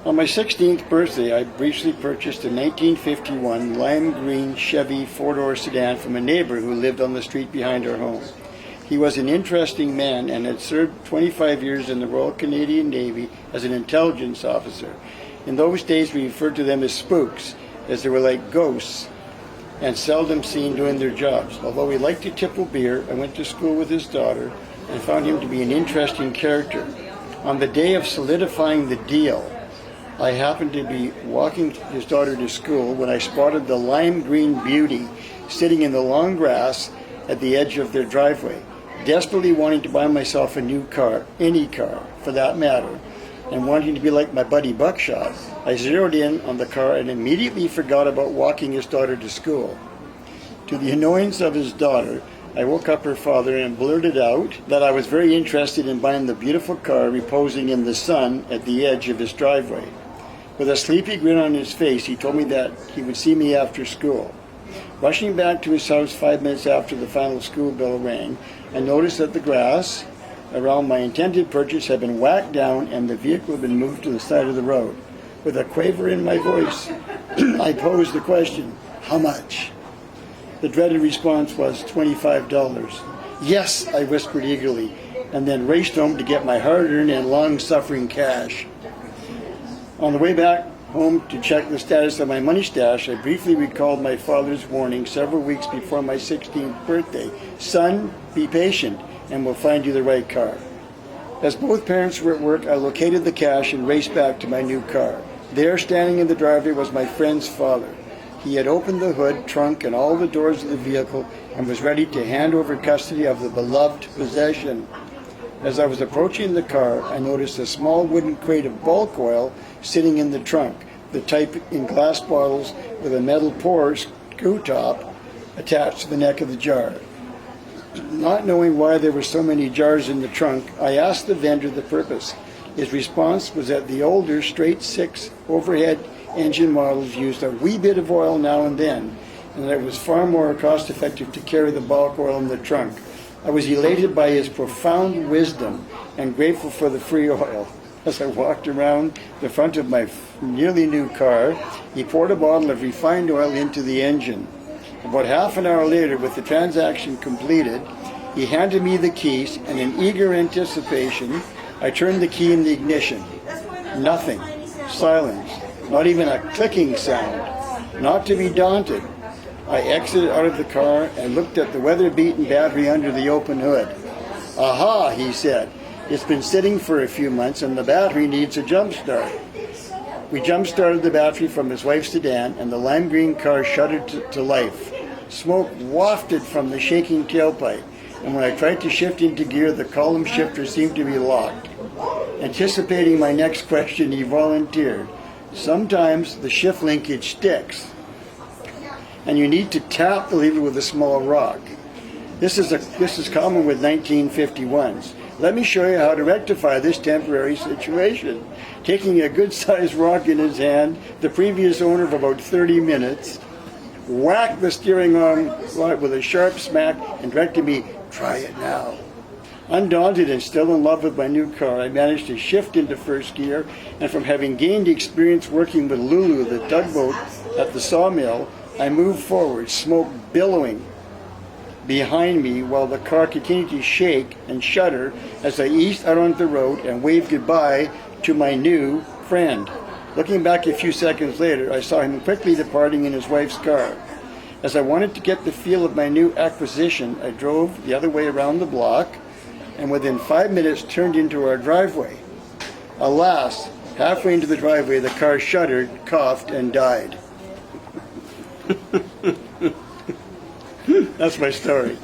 On my 16th birthday, I briefly purchased a 1951 lime green Chevy four-door sedan from a neighbor who lived on the street behind our home. He was an interesting man and had served 25 years in the Royal Canadian Navy as an intelligence officer. In those days, we referred to them as spooks, as they were like ghosts and seldom seen doing their jobs. Although he liked to tipple beer, I went to school with his daughter and found him to be an interesting character. On the day of solidifying the deal, I happened to be walking his daughter to school when I spotted the lime green beauty sitting in the long grass at the edge of their driveway. Desperately wanting to buy myself a new car, any car for that matter, and wanting to be like my buddy Buckshot, I zeroed in on the car and immediately forgot about walking his daughter to school. To the annoyance of his daughter, I woke up her father and blurted out that I was very interested in buying the beautiful car reposing in the sun at the edge of his driveway. With a sleepy grin on his face, he told me that he would see me after school. Rushing back to his house 5 minutes after the final school bell rang, I noticed that the grass around my intended purchase had been whacked down and the vehicle had been moved to the side of the road. With a quaver in my voice, I posed the question, "How much?" The dreaded response was $25. "Yes," I whispered eagerly, and then raced home to get my hard-earned and long-suffering cash. On the way back home to check the status of my money stash, I briefly recalled my father's warning several weeks before my 16th birthday. "Son, be patient, and we'll find you the right car." As both parents were at work, I located the cash and raced back to my new car. There, standing in the driveway, was my friend's father. He had opened the hood, trunk, and all the doors of the vehicle and was ready to hand over custody of the beloved possession. As I was approaching the car, I noticed a small wooden crate of bulk oil sitting in the trunk, the type in glass bottles with a metal pour screw top attached to the neck of the jar. Not knowing why there were so many jars in the trunk, I asked the vendor the purpose. His response was that the older straight six overhead engine models used a wee bit of oil now and then, and that it was far more cost-effective to carry the bulk oil in the trunk. I was elated by his profound wisdom and grateful for the free oil. As I walked around the front of my nearly new car, he poured a bottle of refined oil into the engine. About half an hour later, with the transaction completed, he handed me the keys, and in eager anticipation, I turned the key in the ignition. Nothing. Silence. Not even a clicking sound. Not to be daunted, I exited out of the car and looked at the weather-beaten battery under the open hood. "Aha," he said. "It's been sitting for a few months and the battery needs a jump start." We jump-started the battery from his wife's sedan and the lime green car shuddered to life. Smoke wafted from the shaking tailpipe, and when I tried to shift into gear, the column shifter seemed to be locked. Anticipating my next question, he volunteered, "Sometimes the shift linkage sticks, and you need to tap the lever with a small rock. This is common with 1951s. Let me show you how to rectify this temporary situation." Taking a good-sized rock in his hand, the previous owner of about 30 minutes whacked the steering arm with a sharp smack and directed me, "Try it now." Undaunted and still in love with my new car, I managed to shift into first gear, and from having gained experience working with Lulu, the tugboat at the sawmill, I moved forward, smoke billowing behind me while the car continued to shake and shudder as I eased out onto the road and waved goodbye to my new friend. Looking back a few seconds later, I saw him quickly departing in his wife's car. As I wanted to get the feel of my new acquisition, I drove the other way around the block and within 5 minutes turned into our driveway. Alas, halfway into the driveway, the car shuddered, coughed, and died. That's my story.